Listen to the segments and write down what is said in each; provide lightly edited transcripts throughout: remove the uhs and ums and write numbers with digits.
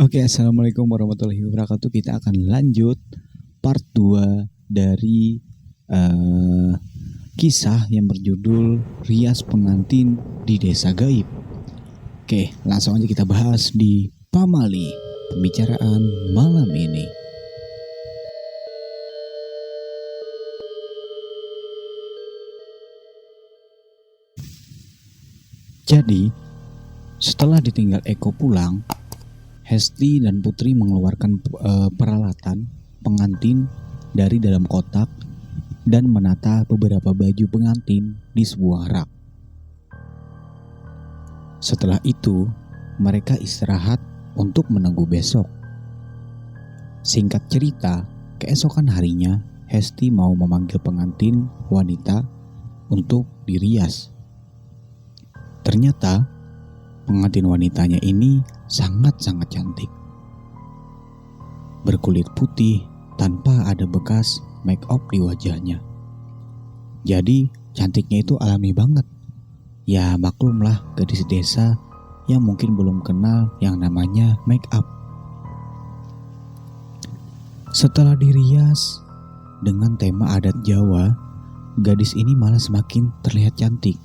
Oke, assalamualaikum warahmatullahi wabarakatuh. Kita akan lanjut part 2 dari eh, kisah yang berjudul Rias Pengantin di Desa Gaib. Oke, langsung aja kita bahas di Pamali, pembicaraan malam ini. Jadi, setelah ditinggal Eko pulang, Hesti dan Putri mengeluarkan peralatan pengantin dari dalam kotak dan menata beberapa baju pengantin di sebuah rak. Setelah itu, mereka istirahat untuk menunggu besok. Singkat cerita, keesokan harinya, Hesti mau memanggil pengantin wanita untuk dirias. Ternyata, pengantin wanitanya ini sangat-sangat cantik. Berkulit putih tanpa ada bekas make up di wajahnya. Jadi, cantiknya itu alami banget. Ya maklumlah, gadis desa yang mungkin belum kenal yang namanya make up. Setelah dirias dengan tema adat Jawa, gadis ini malah semakin terlihat cantik.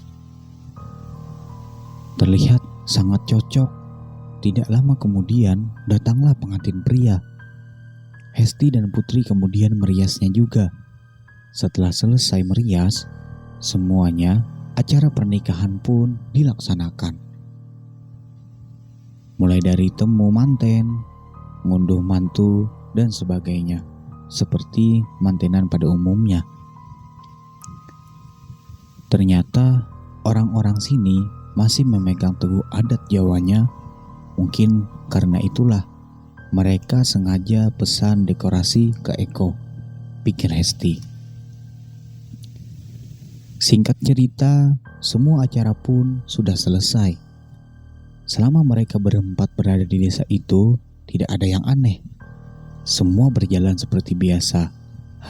Terlihat sangat cocok. Tidak lama kemudian datanglah pengantin pria. Hesti dan Putri kemudian meriasnya juga. Setelah selesai merias, semuanya acara pernikahan pun dilaksanakan. Mulai dari temu manten, ngunduh mantu, dan sebagainya, seperti mantenan pada umumnya. Ternyata orang-orang sini masih memegang teguh adat Jawanya. Mungkin karena itulah mereka sengaja pesan dekorasi ke Eko, pikir Hesti. Singkat cerita, semua acara pun sudah selesai. Selama mereka berempat berada di desa itu, tidak ada yang aneh. Semua berjalan seperti biasa.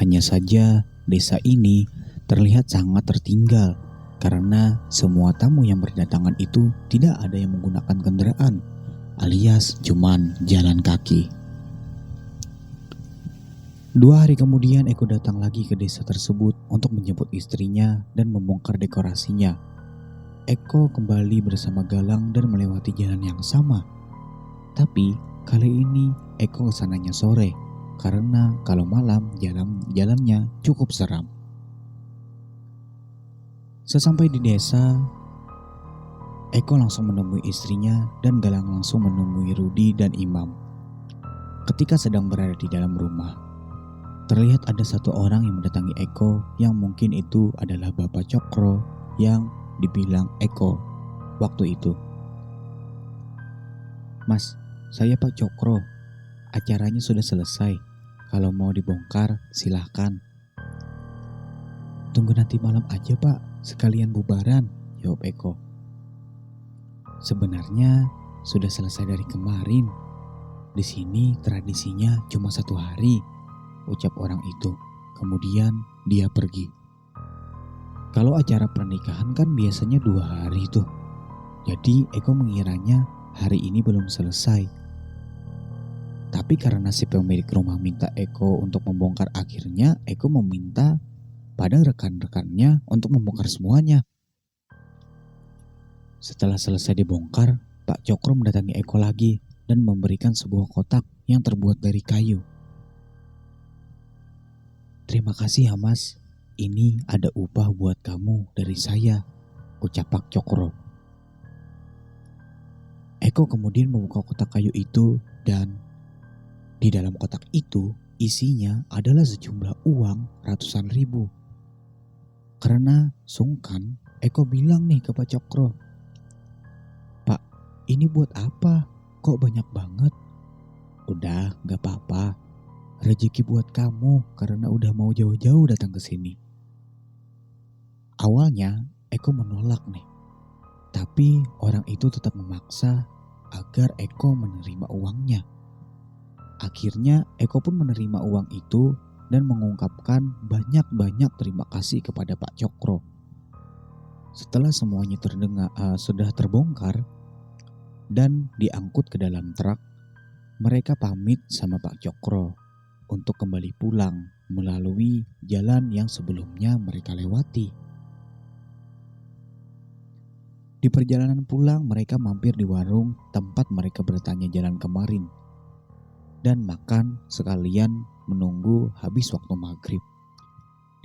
Hanya saja desa ini terlihat sangat tertinggal karena semua tamu yang berdatangan itu tidak ada yang menggunakan kendaraan, alias cuman jalan kaki. 2 hari kemudian Eko datang lagi ke desa tersebut untuk menjemput istrinya dan membongkar dekorasinya. Eko kembali bersama Galang dan melewati jalan yang sama. Tapi kali ini Eko kesananya sore karena kalau malam jalannya cukup seram. Sesampai di desa, Eko langsung menemui istrinya dan Galang langsung menemui Rudi dan Imam. Ketika sedang berada di dalam rumah, terlihat ada satu orang yang mendatangi Eko yang mungkin itu adalah Bapak Cokro yang dibilang Eko waktu itu. "Mas, saya Pak Cokro. Acaranya sudah selesai. Kalau mau dibongkar, silahkan." "Tunggu nanti malam aja Pak, sekalian bubaran," jawab Eko. "Sebenarnya sudah selesai dari kemarin. Di sini tradisinya cuma 1 hari," ucap orang itu. Kemudian dia pergi. Kalau acara pernikahan kan biasanya 2 hari tuh. Jadi Eko mengiranya hari ini belum selesai. Tapi karena si pemilik rumah minta Eko untuk membongkar, akhirnya Eko meminta pada rekan-rekannya untuk membongkar semuanya. Setelah selesai dibongkar, Pak Cokro mendatangi Eko lagi dan memberikan sebuah kotak yang terbuat dari kayu. "Terima kasih ya Mas, ini ada upah buat kamu dari saya," ucap Pak Cokro. Eko kemudian membuka kotak kayu itu dan di dalam kotak itu isinya adalah sejumlah uang ratusan ribu. Karena sungkan, Eko bilang nih ke Pak Cokro, "Pak, ini buat apa? Kok banyak banget?" "Udah, gak apa-apa. Rezeki buat kamu karena udah mau jauh-jauh datang ke sini." Awalnya Eko menolak nih, tapi orang itu tetap memaksa agar Eko menerima uangnya. Akhirnya Eko pun menerima uang itu dan mengungkapkan banyak-banyak terima kasih kepada Pak Cokro. Setelah semuanya sudah terbongkar dan diangkut ke dalam truk, Mereka pamit sama Pak Cokro untuk kembali pulang melalui jalan yang sebelumnya mereka lewati. Di perjalanan pulang mereka mampir di warung tempat mereka bertanya jalan kemarin dan makan sekalian menunggu habis waktu maghrib.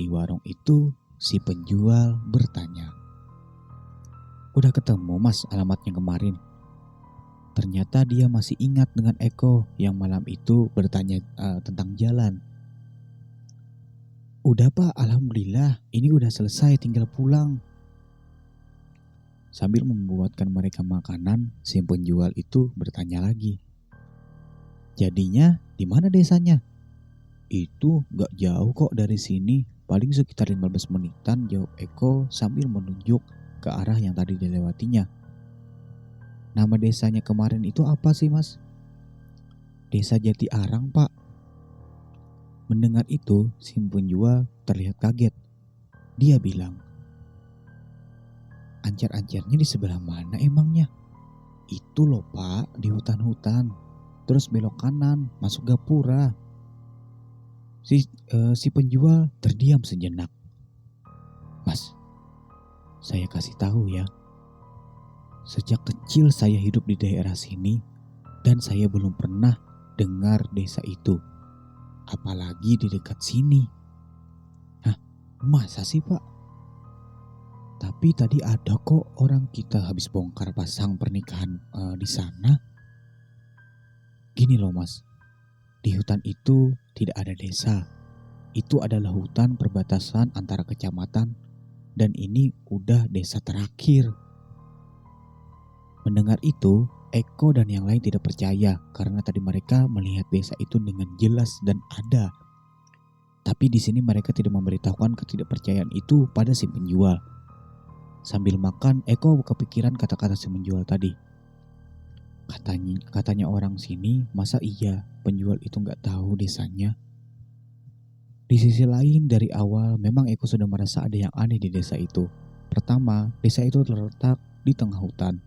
Di warung itu si penjual bertanya, "Udah ketemu mas alamatnya kemarin?" Ternyata dia masih ingat dengan Eko yang malam itu bertanya tentang jalan. "Udah pak, alhamdulillah ini udah selesai tinggal pulang." Sambil membuatkan mereka makanan, si penjual itu bertanya lagi, "Jadinya di mana desanya?" "Itu gak jauh kok dari sini, paling sekitar 15 menitan," jawab Eko sambil menunjuk ke arah yang tadi dilewatinya. "Nama desanya kemarin itu apa sih mas?" "Desa Jati Arang pak." Mendengar itu, si penjual terlihat kaget. Dia bilang, "Ancar-ancarnya di sebelah mana emangnya?" "Itu loh pak, di hutan-hutan. Terus belok kanan, masuk gapura." Si penjual terdiam sejenak. "Mas, saya kasih tahu ya. Sejak kecil saya hidup di daerah sini dan saya belum pernah dengar desa itu. Apalagi di dekat sini." "Hah, masa sih pak? Tapi tadi ada kok orang kita habis bongkar pasang pernikahan di sana." "Gini loh mas, di hutan itu tidak ada desa. Itu adalah hutan perbatasan antara kecamatan dan ini udah desa terakhir." Mendengar itu, Eko dan yang lain tidak percaya karena tadi mereka melihat desa itu dengan jelas dan ada. Tapi di sini mereka tidak memberitahukan ketidakpercayaan itu pada si penjual. Sambil makan, Eko kepikiran kata-kata si penjual tadi. Katanya orang sini, masa iya penjual itu nggak tahu desanya? Di sisi lain, dari awal memang Eko sudah merasa ada yang aneh di desa itu. Pertama, desa itu terletak di tengah hutan.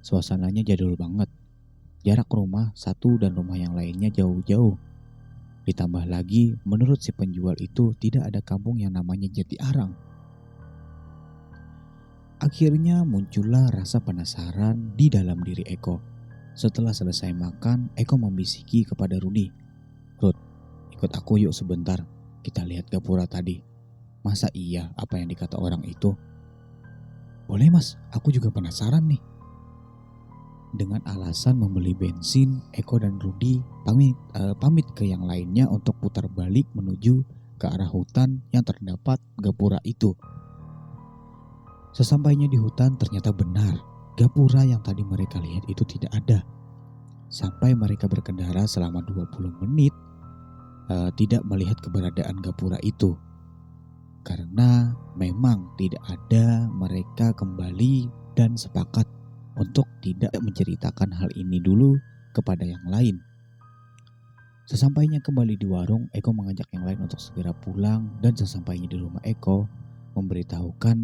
Suasananya jadul banget. Jarak rumah satu dan rumah yang lainnya jauh-jauh. Ditambah lagi, menurut si penjual itu tidak ada kampung yang namanya Jati Arang. Akhirnya muncullah rasa penasaran di dalam diri Eko. Setelah selesai makan, Eko membisiki kepada Rudi, "Rud, ikut aku yuk sebentar. Kita lihat gapura tadi. Masa iya apa yang dikata orang itu?" "Boleh mas, aku juga penasaran nih." Dengan alasan membeli bensin, Eko dan Rudi pamit ke yang lainnya untuk putar balik menuju ke arah hutan yang terdapat gapura itu. Sesampainya di hutan ternyata benar, gapura yang tadi mereka lihat itu tidak ada. Sampai mereka berkendara selama 20 menit tidak melihat keberadaan gapura itu. Karena memang tidak ada, mereka kembali dan sepakat untuk tidak menceritakan hal ini dulu kepada yang lain. Sesampainya kembali di warung, Eko mengajak yang lain untuk segera pulang dan sesampainya di rumah Eko memberitahukan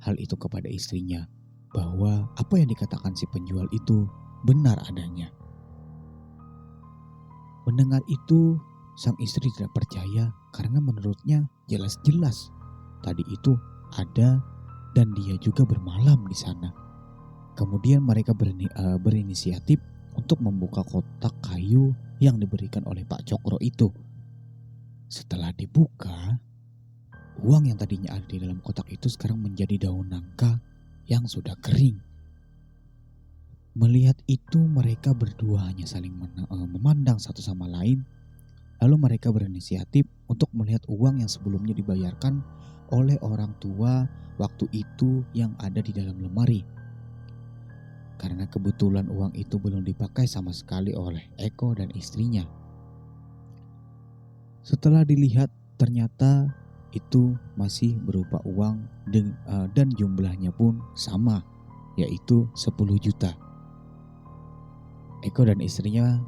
hal itu kepada istrinya bahwa apa yang dikatakan si penjual itu benar adanya. Mendengar itu, sang istri tidak percaya karena menurutnya jelas-jelas tadi itu ada dan dia juga bermalam di sana. Kemudian mereka berinisiatif untuk membuka kotak kayu yang diberikan oleh Pak Cokro itu. Setelah dibuka, uang yang tadinya ada di dalam kotak itu sekarang menjadi daun nangka yang sudah kering. Melihat itu mereka berdua hanya saling memandang satu sama lain. Lalu mereka berinisiatif untuk melihat uang yang sebelumnya dibayarkan oleh orang tua waktu itu yang ada di dalam lemari. Karena kebetulan uang itu belum dipakai sama sekali oleh Eko dan istrinya. Setelah dilihat ternyata itu masih berupa uang dan jumlahnya pun sama, yaitu 10 juta. Eko dan istrinya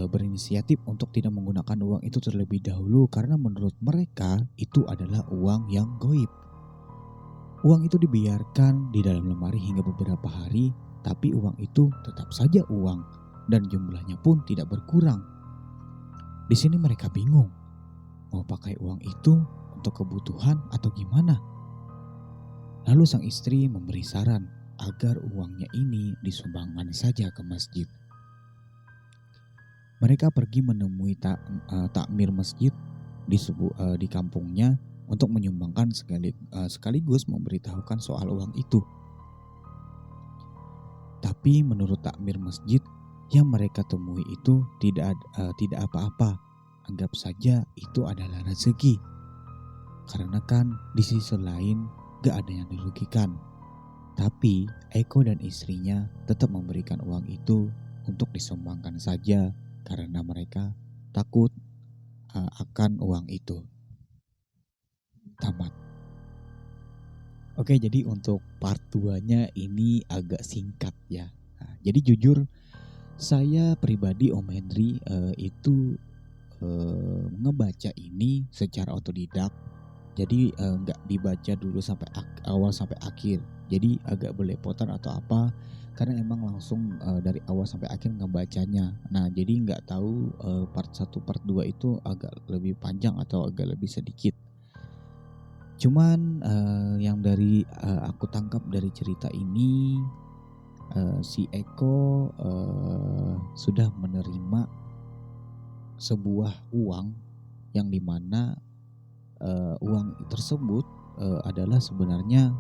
berinisiatif untuk tidak menggunakan uang itu terlebih dahulu karena menurut mereka itu adalah uang yang goib. Uang itu dibiarkan di dalam lemari hingga beberapa hari, tapi uang itu tetap saja uang dan jumlahnya pun tidak berkurang. Di sini mereka bingung, mau pakai uang itu untuk kebutuhan atau gimana? Lalu sang istri memberi saran agar uangnya ini disumbangkan saja ke masjid. Mereka pergi menemui takmir masjid di kampungnya untuk menyumbangkan sekaligus memberitahukan soal uang itu. Tapi menurut takmir masjid yang mereka temui itu tidak apa-apa. Anggap saja itu adalah rezeki. Karena kan di sisi lain gak ada yang dirugikan. Tapi Eko dan istrinya tetap memberikan uang itu untuk disumbangkan saja karena mereka takut akan uang itu. Tamat. Oke, jadi untuk part 2-nya ini agak singkat ya. Nah, jadi jujur saya pribadi Om Henry itu ngebaca ini secara otodidak. Jadi nggak dibaca dulu sampai awal sampai akhir. Jadi agak belepotan atau apa karena emang langsung dari awal sampai akhir ngebacanya. Nah, jadi nggak tahu part 1 part 2 itu agak lebih panjang atau agak lebih sedikit. Cuman yang dari aku tangkap dari cerita ini, si Eko sudah menerima sebuah uang yang dimana uang tersebut adalah sebenarnya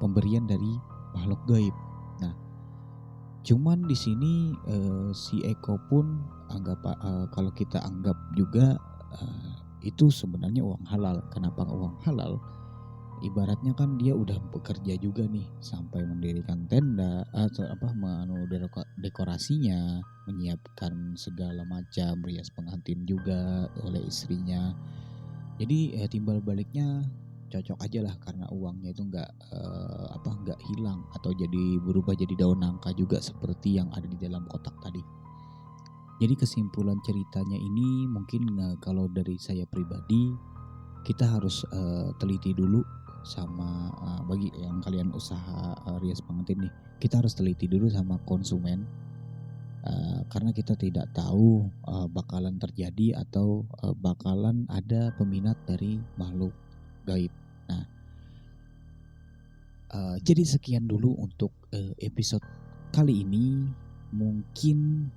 pemberian dari makhluk gaib. Nah, cuman di sini si Eko pun kalau kita anggap juga itu sebenarnya uang halal. Kenapa uang halal? Ibaratnya kan dia udah bekerja juga nih sampai mendirikan tenda atau dekorasinya, menyiapkan segala macam rias pengantin juga oleh istrinya. Jadi timbal baliknya cocok aja lah karena uangnya itu nggak hilang atau berubah jadi daun nangka juga seperti yang ada di dalam kotak tadi. Jadi kesimpulan ceritanya ini mungkin kalau dari saya pribadi kita harus teliti dulu sama bagi yang kalian usaha rias pengantin nih, kita harus teliti dulu sama konsumen karena kita tidak tahu bakalan terjadi atau bakalan ada peminat dari makhluk gaib. Nah, jadi sekian dulu untuk episode kali ini. Mungkin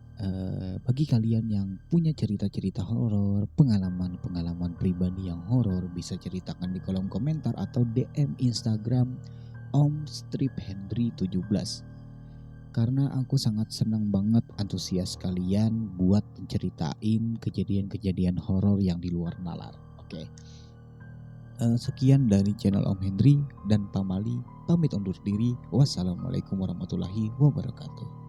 bagi kalian yang punya cerita-cerita horor, pengalaman-pengalaman pribadi yang horor, bisa ceritakan di kolom komentar atau DM Instagram @omstriphendry17. Karena aku sangat senang banget antusias kalian buat menceritain kejadian-kejadian horor yang di luar nalar. Oke. Sekian dari channel Om Henry dan Pamali, pamit undur diri. Wassalamualaikum warahmatullahi wabarakatuh.